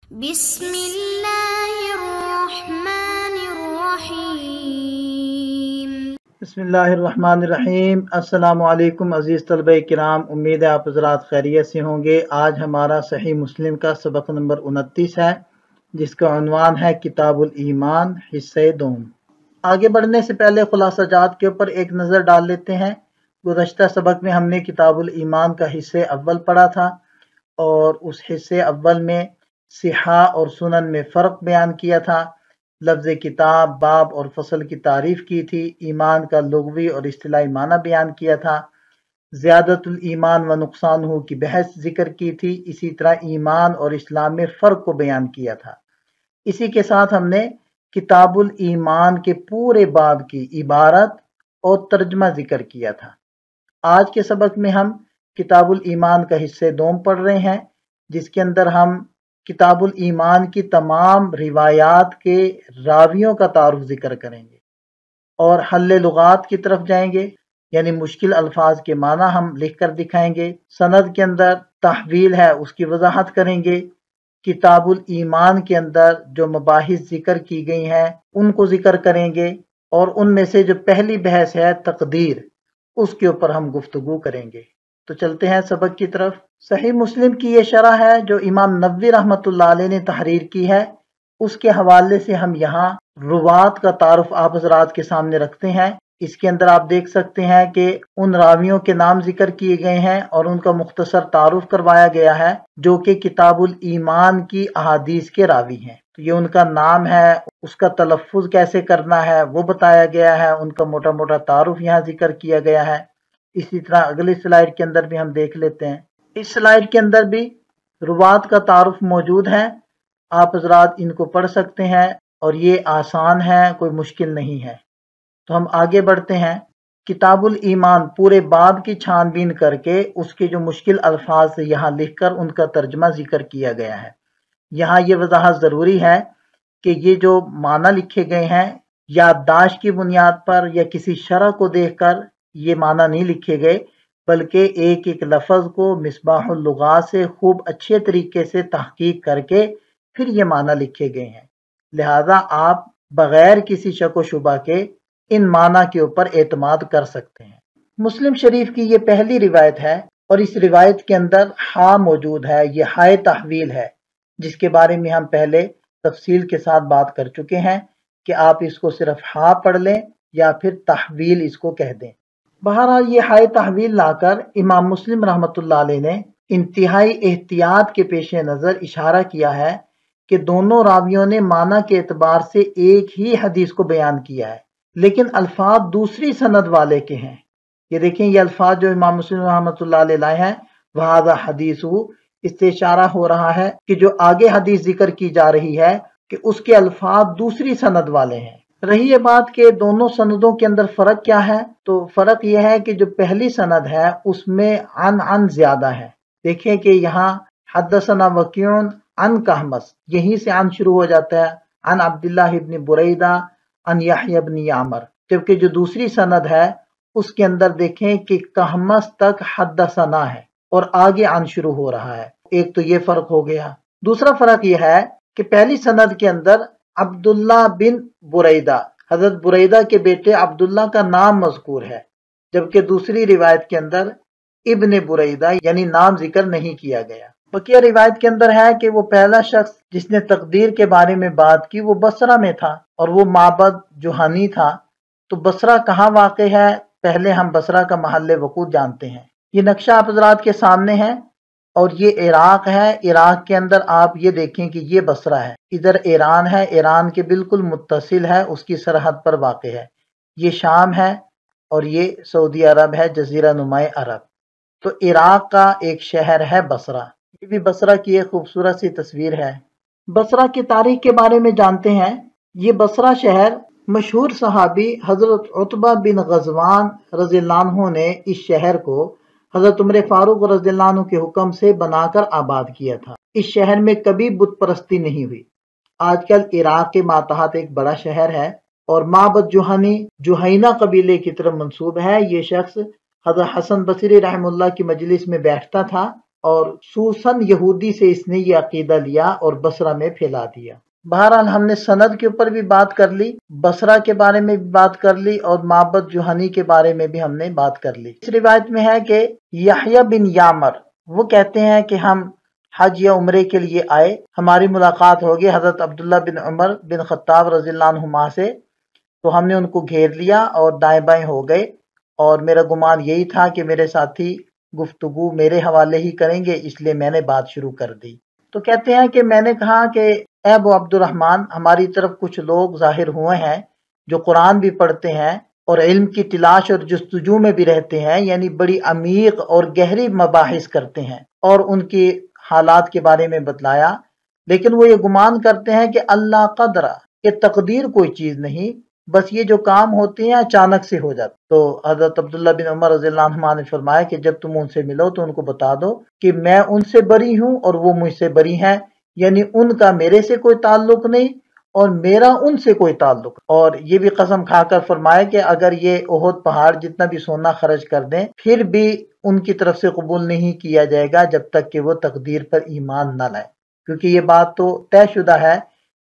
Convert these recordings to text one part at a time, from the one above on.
بسم اللہ الرحمن الرحیم۔ بسم اللہ الرحمن الرحیم۔ السلام علیکم عزیز طلبہ کرام، امید ہے آپ حضرات خیریت سے ہوں گے۔ آج ہمارا صحیح مسلم کا سبق نمبر 29 ہے، جس کا عنوان ہے کتاب الایمان حصہ دوم۔ آگے بڑھنے سے پہلے خلاصہ جات کے اوپر ایک نظر ڈال لیتے ہیں۔ گزشتہ سبق میں ہم نے کتاب الایمان کا حصہ اول پڑھا تھا، اور اس حصے اول میں صحاح اور سنن میں فرق بیان کیا تھا، لفظ کتاب، باب اور فصل کی تعریف کی تھی، ایمان کا لغوی اور اصطلاحی معنی بیان کیا تھا، زیادت الایمان و نقصانہ کی بحث ذکر کی تھی، اسی طرح ایمان اور اسلام میں فرق کو بیان کیا تھا۔ اسی کے ساتھ ہم نے کتاب الایمان کے پورے باب کی عبارت اور ترجمہ ذکر کیا تھا۔ آج کے سبق میں ہم کتاب الایمان کا حصہ دوم پڑھ رہے ہیں، جس کے اندر ہم کتاب الایمان کی تمام روایات کے راویوں کا تعارف ذکر کریں گے، اور حل لغات کی طرف جائیں گے، یعنی مشکل الفاظ کے معنی ہم لکھ کر دکھائیں گے۔ سند کے اندر تحویل ہے، اس کی وضاحت کریں گے۔ کتاب الایمان کے اندر جو مباحث ذکر کی گئی ہیں ان کو ذکر کریں گے، اور ان میں سے جو پہلی بحث ہے تقدیر، اس کے اوپر ہم گفتگو کریں گے۔ تو چلتے ہیں سبق کی طرف۔ صحیح مسلم کی یہ شرح ہے جو امام نووی رحمۃ اللہ علیہ نے تحریر کی ہے، اس کے حوالے سے ہم یہاں روات کا تعارف آپ حضرات کے سامنے رکھتے ہیں۔ اس کے اندر آپ دیکھ سکتے ہیں کہ ان راویوں کے نام ذکر کیے گئے ہیں اور ان کا مختصر تعارف کروایا گیا ہے، جو کہ کتاب الایمان کی احادیث کے راوی ہیں۔ تو یہ ان کا نام ہے، اس کا تلفظ کیسے کرنا ہے وہ بتایا گیا ہے، ان کا موٹا موٹا تعارف یہاں ذکر کیا گیا ہے۔ اسی طرح اگلی سلائیڈ کے اندر بھی ہم دیکھ لیتے ہیں۔ اس سلائیڈ کے اندر بھی روات کا تعارف موجود ہے، آپ حضرات ان کو پڑھ سکتے ہیں، اور یہ آسان ہے، کوئی مشکل نہیں ہے۔ تو ہم آگے بڑھتے ہیں۔ کتاب الایمان پورے باب کی چھان بین کر کے اس کے جو مشکل الفاظ سے یہاں لکھ کر ان کا ترجمہ ذکر کیا گیا ہے۔ یہاں یہ وضاحت ضروری ہے کہ یہ جو معنی لکھے گئے ہیں یادداشت کی بنیاد پر یا کسی شرح کو دیکھ کر یہ معنی نہیں لکھے گئے، بلکہ ایک ایک لفظ کو مصباح اللغات سے خوب اچھے طریقے سے تحقیق کر کے پھر یہ معنی لکھے گئے ہیں۔ لہذا آپ بغیر کسی شک و شبہ کے ان معنی کے اوپر اعتماد کر سکتے ہیں۔ مسلم شریف کی یہ پہلی روایت ہے، اور اس روایت کے اندر ہا موجود ہے، یہ ہائے تحویل ہے، جس کے بارے میں ہم پہلے تفصیل کے ساتھ بات کر چکے ہیں کہ آپ اس کو صرف ہا پڑھ لیں یا پھر تحویل اس کو کہہ دیں۔ بہرحال یہ ہائے تحویل لا کر امام مسلم رحمۃ اللہ علیہ نے انتہائی احتیاط کے پیش نظر اشارہ کیا ہے کہ دونوں راویوں نے معنی کے اعتبار سے ایک ہی حدیث کو بیان کیا ہے، لیکن الفاظ دوسری سند والے کے ہیں۔ یہ دیکھیں، یہ الفاظ جو امام مسلم رحمۃ اللہ علیہ لائے ہیں، وَهَذَا حَدِيثُهُ، اس سے اشارہ ہو رہا ہے کہ جو آگے حدیث ذکر کی جا رہی ہے کہ اس کے الفاظ دوسری سند والے ہیں۔ رہی یہ بات کہ دونوں سندوں کے اندر فرق کیا ہے، تو فرق یہ ہے کہ جو پہلی سند ہے اس میں عن زیادہ ہے۔ دیکھیں کہ یہاں حدثنا وکیع عن کہمس، یہیں سے عن شروع ہو جاتا ہے، عن عبداللہ ابن بریدہ عن یحییٰ ابن یعمر، جبکہ جو دوسری سند ہے اس کے اندر دیکھیں کہ کہمس تک حدثنا ہے اور آگے عن شروع ہو رہا ہے۔ ایک تو یہ فرق ہو گیا۔ دوسرا فرق یہ ہے کہ پہلی سند کے اندر عبداللہ بن بریدہ، حضرت بریدہ کے بیٹے عبداللہ کا نام مذکور ہے، جبکہ دوسری روایت کے اندر ابن بریدہ یعنی نام ذکر نہیں کیا گیا۔ بقیہ روایت کے اندر ہے کہ وہ پہلا شخص جس نے تقدیر کے بارے میں بات کی وہ بصرہ میں تھا، اور وہ معبد جوہنی تھا۔ تو بصرہ کہاں واقع ہے؟ پہلے ہم بصرہ کا محل وقوع جانتے ہیں۔ یہ نقشہ آپ حضرات کے سامنے ہے، اور یہ عراق ہے۔ عراق کے اندر آپ یہ دیکھیں کہ یہ بصرہ ہے، ادھر ایران ہے، ایران کے بالکل متصل ہے، اس کی سرحد پر واقع ہے۔ یہ شام ہے اور یہ سعودی عرب ہے، جزیرہ نمائے عرب۔ تو عراق کا ایک شہر ہے بصرہ۔ یہ بھی بصرہ کی ایک خوبصورت سی تصویر ہے۔ بصرہ کی تاریخ کے بارے میں جانتے ہیں۔ یہ بصرہ شہر مشہور صحابی حضرت عتبہ بن غزوان رضی اللہ عنہ نے اس شہر کو حضرت عمر فاروق رضی اللہ عنہ کے حکم سے بنا کر آباد کیا تھا۔ اس شہر میں کبھی بت پرستی نہیں ہوئی۔ آج کل عراق کے ماتحت ایک بڑا شہر ہے، اور معبد جوہنی جوہینہ قبیلے کی طرف منسوب ہے۔ یہ شخص حضرت حسن بصری رحمہ اللہ کی مجلس میں بیٹھتا تھا اور سوسن یہودی سے اس نے یہ عقیدہ لیا اور بصرہ میں پھیلا دیا۔ بہرحال ہم نے سند کے اوپر بھی بات کر لی، بصرہ کے بارے میں بھی بات کر لی، اور معبد جوہنی کے بارے میں بھی ہم نے بات کر لی۔ اس روایت میں ہے کہ یحییٰ بن یعمر وہ کہتے ہیں کہ ہم حج یا عمرے کے لیے آئے، ہماری ملاقات ہوگی حضرت عبداللہ بن عمر بن خطاب رضی اللہ عنہما سے، تو ہم نے ان کو گھیر لیا اور دائیں بائیں ہو گئے، اور میرا گمان یہی تھا کہ میرے ساتھی گفتگو میرے حوالے ہی کریں گے، اس لیے میں نے بات شروع کر دی۔ تو کہتے ہیں کہ میں نے کہا کہ اے ابو عبد الرحمن، ہماری طرف کچھ لوگ ظاہر ہوئے ہیں جو قرآن بھی پڑھتے ہیں اور علم کی تلاش اور جستجو میں بھی رہتے ہیں، یعنی بڑی عمیق اور گہری مباحث کرتے ہیں، اور ان کی حالات کے بارے میں بتلایا، لیکن وہ یہ گمان کرتے ہیں کہ اللہ قدرہ، کہ تقدیر کوئی چیز نہیں، بس یہ جو کام ہوتے ہیں اچانک سے ہو جاتے۔ تو حضرت عبداللہ بن عمر رضی اللہ عنہما نے فرمایا کہ جب تم ان سے ملو تو ان کو بتا دو کہ میں ان سے بری ہوں اور وہ مجھ سے بری ہیں، یعنی ان کا میرے سے کوئی تعلق نہیں اور میرا ان سے کوئی تعلق۔ اور یہ بھی قسم کھا کر فرمایا کہ اگر یہ احد پہاڑ جتنا بھی سونا خرچ کر دیں پھر بھی ان کی طرف سے قبول نہیں کیا جائے گا جب تک کہ وہ تقدیر پر ایمان نہ لائیں، کیونکہ یہ بات تو طے شدہ ہے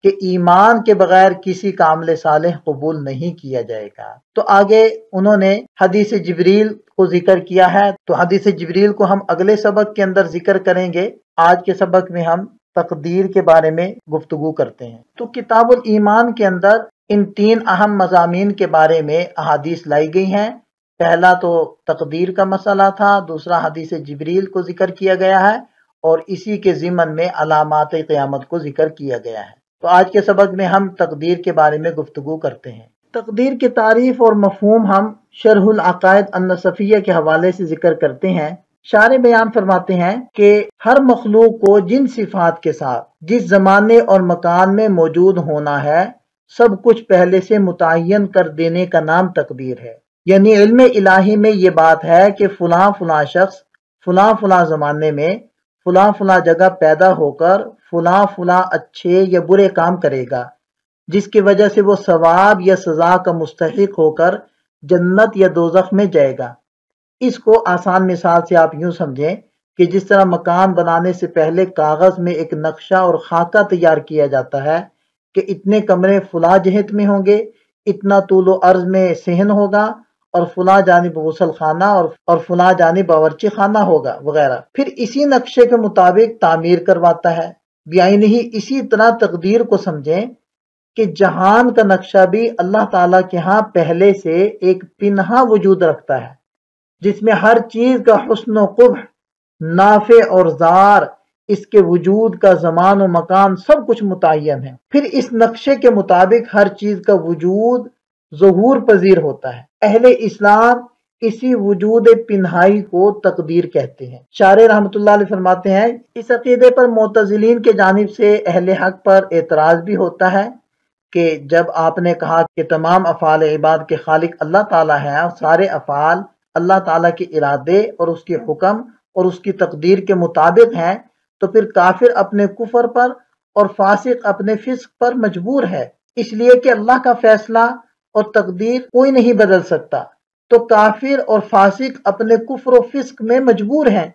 کہ ایمان کے بغیر کسی کا عمل صالح قبول نہیں کیا جائے گا۔ تو آگے انہوں نے حدیث جبریل کو ذکر کیا ہے، تو حدیث جبریل کو ہم اگلے سبق کے اندر ذکر کریں گے۔ آج کے سبق میں ہم تقدیر کے بارے میں گفتگو کرتے ہیں۔ تو کتاب الایمان کے اندر ان تین اہم مضامین کے بارے میں احادیث لائی گئی ہیں۔ پہلا تو تقدیر کا مسئلہ تھا، دوسرا حدیث جبریل کو ذکر کیا گیا ہے، اور اسی کے ضمن میں علامات قیامت کو ذکر کیا گیا ہے۔ تو آج کے سبق میں ہم تقدیر کے بارے میں گفتگو کرتے ہیں۔ تقدیر کی تعریف اور مفہوم ہم شرح العقائد النصفیہ کے حوالے سے ذکر کرتے ہیں۔ شارح بیان فرماتے ہیں کہ ہر مخلوق کو جن صفات کے ساتھ جس زمانے اور مکان میں موجود ہونا ہے سب کچھ پہلے سے متعین کر دینے کا نام تقدیر ہے۔ یعنی علم الہی میں یہ بات ہے کہ فلاں فلاں شخص فلاں فلاں زمانے میں فلاں فلاں جگہ پیدا ہو کر فلاں فلاں اچھے یا برے کام کرے گا، جس کی وجہ سے وہ ثواب یا سزا کا مستحق ہو کر جنت یا دوزخ میں جائے گا۔ اس کو آسان مثال سے آپ یوں سمجھیں کہ جس طرح مکان بنانے سے پہلے کاغذ میں ایک نقشہ اور خاکہ تیار کیا جاتا ہے کہ اتنے کمرے فلاں جہت میں ہوں گے، اتنا طول و عرض میں صحن ہوگا، اور فلاں جانب غسل خانہ اور فلاں جانب باورچی خانہ ہوگا وغیرہ، پھر اسی نقشے کے مطابق تعمیر کرواتا ہے۔ بیائی نہیں، اسی طرح تقدیر کو سمجھیں کہ جہان کا نقشہ بھی اللہ تعالیٰ کے ہاں پہلے سے ایک پنہا وجود رکھتا ہے، جس میں ہر چیز کا حسن و قبح، نافع اور ضار، اس کے وجود کا زمان و مکان سب کچھ متعین ہے۔ پھر اس نقشے کے مطابق ہر چیز کا وجود ظہور پذیر ہوتا ہے۔ اہل اسلام اسی وجود پنہائی کو تقدیر کہتے ہیں۔ شارح رحمۃ اللہ علیہ فرماتے ہیں اس عقیدے پر معتزلین کے جانب سے اہل حق پر اعتراض بھی ہوتا ہے کہ جب آپ نے کہا کہ تمام افعال عباد کے خالق اللہ تعالیٰ ہیں اور سارے افعال اللہ تعالیٰ کے ارادے اور اس کے حکم اور اس کی تقدیر کے مطابق ہیں، تو پھر کافر اپنے کفر پر اور فاسق اپنے فسق پر مجبور ہے، اس لیے کہ اللہ کا فیصلہ اور تقدیر کوئی نہیں بدل سکتا، تو کافر اور فاسق اپنے کفر و فسق میں مجبور ہیں،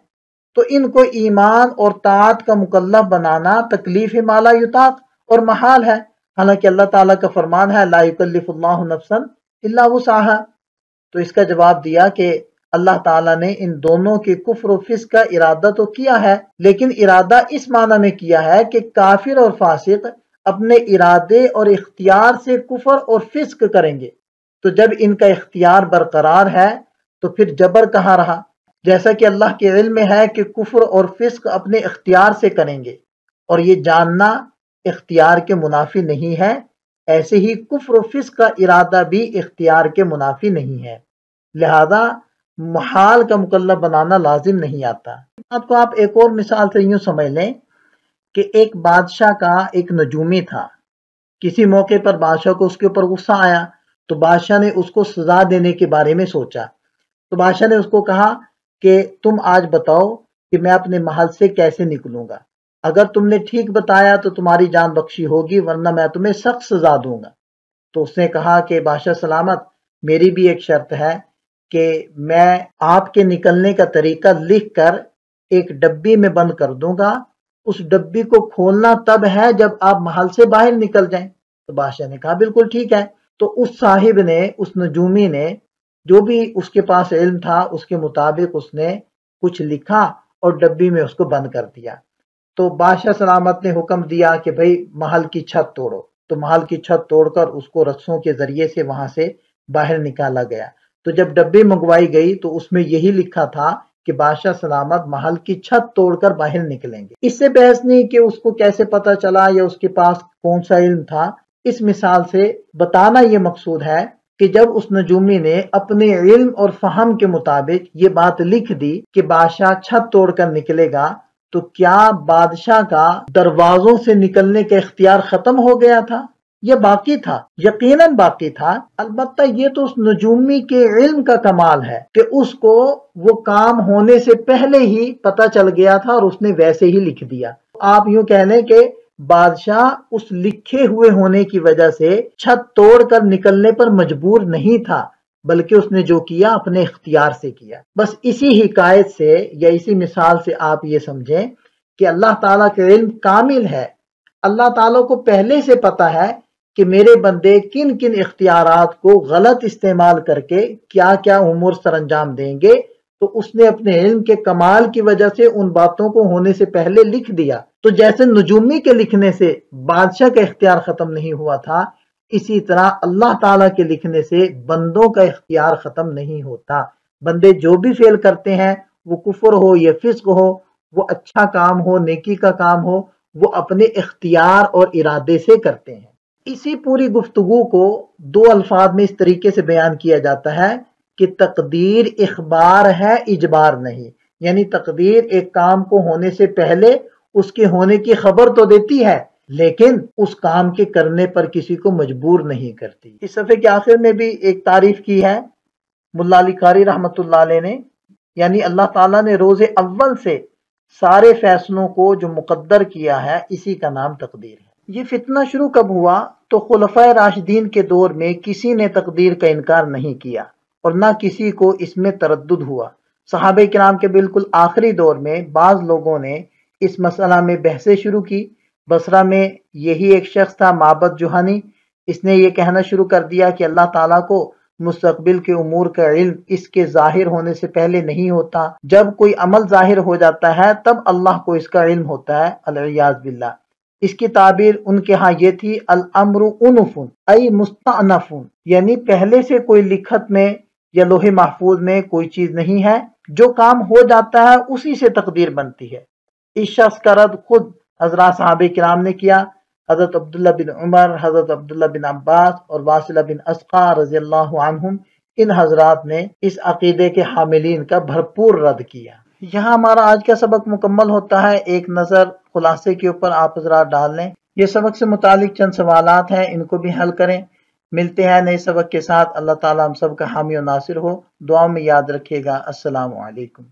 تو ان کو ایمان اور طاعت کا مکلف بنانا تکلیف ما لا یطاق اور محال ہے، حالانکہ اللہ تعالیٰ کا فرمان ہے لا یکلف اللہ نفسا الا وسعہا۔ تو اس کا جواب دیا کہ اللہ تعالیٰ نے ان دونوں کے کفر و فسق کا ارادہ تو کیا ہے، لیکن ارادہ اس معنی میں کیا ہے کہ کافر اور فاسق اپنے ارادے اور اختیار سے کفر اور فسق کریں گے، تو جب ان کا اختیار برقرار ہے تو پھر جبر کہاں رہا؟ جیسا کہ اللہ کے علم میں ہے کہ کفر اور فسق اپنے اختیار سے کریں گے، اور یہ جاننا اختیار کے منافی نہیں ہے، ایسے ہی کفر و فسق کا ارادہ بھی اختیار کے منافی نہیں ہے، لہذا محال کا مکلف بنانا لازم نہیں آتا۔ بات کو آپ ایک اور مثال سے یوں سمجھ لیں کہ ایک بادشاہ کا ایک نجومی تھا، کسی موقع پر بادشاہ کو اس کے اوپر غصہ آیا، تو بادشاہ نے اس کو سزا دینے کے بارے میں سوچا، تو بادشاہ نے اس کو کہا کہ تم آج بتاؤ کہ میں اپنے محل سے کیسے نکلوں گا، اگر تم نے ٹھیک بتایا تو تمہاری جان بخشی ہوگی، ورنہ میں تمہیں سخت سزا دوں گا۔ تو اس نے کہا کہ بادشاہ سلامت، میری بھی ایک شرط ہے کہ میں آپ کے نکلنے کا طریقہ لکھ کر ایک ڈبی میں بند کر دوں گا، اس ڈبی کو کھولنا تب ہے جب آپ محل سے باہر نکل جائیں۔ تو بادشاہ نے کہا بالکل ٹھیک ہے۔ تو اس صاحب نے، اس نجومی نے، جو بھی اس کے پاس علم تھا اس کے مطابق اس نے کچھ لکھا اور ڈبی میں اس کو بند کر دیا۔ تو بادشاہ سلامت نے حکم دیا کہ بھئی محل کی چھت توڑو، تو محل کی چھت توڑ کر اس کو رسوں کے ذریعے سے وہاں سے باہر نکالا گیا۔ تو جب ڈبی منگوائی گئی تو اس میں یہی لکھا تھا کہ بادشاہ سلامت محل کی چھت توڑ کر باہر نکلیں گے۔ اس سے بحث نہیں کہ اس کو کیسے پتا چلا یا اس کے پاس کون سا علم تھا۔ اس مثال سے بتانا یہ مقصود ہے کہ جب اس نجومی نے اپنے علم اور فہم کے مطابق یہ بات لکھ دی کہ بادشاہ چھت توڑ کر نکلے گا، تو کیا بادشاہ کا دروازوں سے نکلنے کا اختیار ختم ہو گیا تھا؟ یہ باقی تھا، یقیناً باقی تھا۔ البتہ یہ تو اس نجومی کے علم کا کمال ہے کہ اس کو وہ کام ہونے سے پہلے ہی پتہ چل گیا تھا اور اس نے ویسے ہی لکھ دیا۔ آپ یوں کہہ لیں کہ بادشاہ اس لکھے ہوئے ہونے کی وجہ سے چھت توڑ کر نکلنے پر مجبور نہیں تھا، بلکہ اس نے جو کیا اپنے اختیار سے کیا۔ بس اسی حکایت سے یا اسی مثال سے آپ یہ سمجھیں کہ اللہ تعالیٰ کا علم کامل ہے۔ اللہ تعالیٰ کو پہلے سے پتہ ہے کہ میرے بندے کن کن اختیارات کو غلط استعمال کر کے کیا کیا امور سر انجام دیں گے، تو اس نے اپنے علم کے کمال کی وجہ سے ان باتوں کو ہونے سے پہلے لکھ دیا۔ تو جیسے نجومی کے لکھنے سے بادشاہ کا اختیار ختم نہیں ہوا تھا، اسی طرح اللہ تعالیٰ کے لکھنے سے بندوں کا اختیار ختم نہیں ہوتا۔ بندے جو بھی فعل کرتے ہیں، وہ کفر ہو یا فسق ہو، وہ اچھا کام ہو، نیکی کا کام ہو، وہ اپنے اختیار اور ارادے سے کرتے ہیں۔ اسی پوری گفتگو کو دو الفاظ میں اس طریقے سے بیان کیا جاتا ہے کہ تقدیر اخبار ہے، اجبار نہیں۔ یعنی تقدیر ایک کام کو ہونے سے پہلے اس کے ہونے کی خبر تو دیتی ہے، لیکن اس کام کے کرنے پر کسی کو مجبور نہیں کرتی۔ اس صفحے کے آخر میں بھی ایک تعریف کی ہے ملا علی قاری رحمۃ اللہ علیہ نے، یعنی اللہ تعالیٰ نے روز اول سے سارے فیصلوں کو جو مقدر کیا ہے، اسی کا نام تقدیر ہے۔ یہ فتنہ شروع کب ہوا؟ تو خلفائے راشدین کے دور میں کسی نے تقدیر کا انکار نہیں کیا اور نہ کسی کو اس میں تردد ہوا۔ صحابہ کرام کے بالکل آخری دور میں بعض لوگوں نے اس مسئلہ میں بحثیں شروع کی۔ بصرہ میں یہی ایک شخص تھا معبد جوہنی، اس نے یہ کہنا شروع کر دیا کہ اللہ تعالیٰ کو مستقبل کے امور کا علم اس کے ظاہر ہونے سے پہلے نہیں ہوتا، جب کوئی عمل ظاہر ہو جاتا ہے تب اللہ کو اس کا علم ہوتا ہے، العیاذ باللہ۔ اس کی تعبیر ان کے ہاں یہ تھی الامر انف ای مستأنف، یعنی پہلے سے کوئی لکھت میں یا لوح محفوظ میں کوئی چیز نہیں ہے، جو کام ہو جاتا ہے اسی سے تقدیر بنتی ہے۔ اس شخص کا رد خود حضرات صحابہ کرام نے کیا۔ حضرت عبداللہ بن عمر، حضرت عبداللہ بن عباس اور واصلہ بن اسقع رضی اللہ عنہم، ان حضرات نے اس عقیدے کے حاملین کا بھرپور رد کیا۔ یہاں ہمارا آج کا سبق مکمل ہوتا ہے۔ ایک نظر خلاصے کے اوپر آپ حضرات ڈال لیں۔ یہ سبق سے متعلق چند سوالات ہیں، ان کو بھی حل کریں۔ ملتے ہیں نئے سبق کے ساتھ۔ اللہ تعالیٰ ہم سب کا حامی و ناصر ہو۔ دعا میں یاد رکھیے گا۔ السلام علیکم۔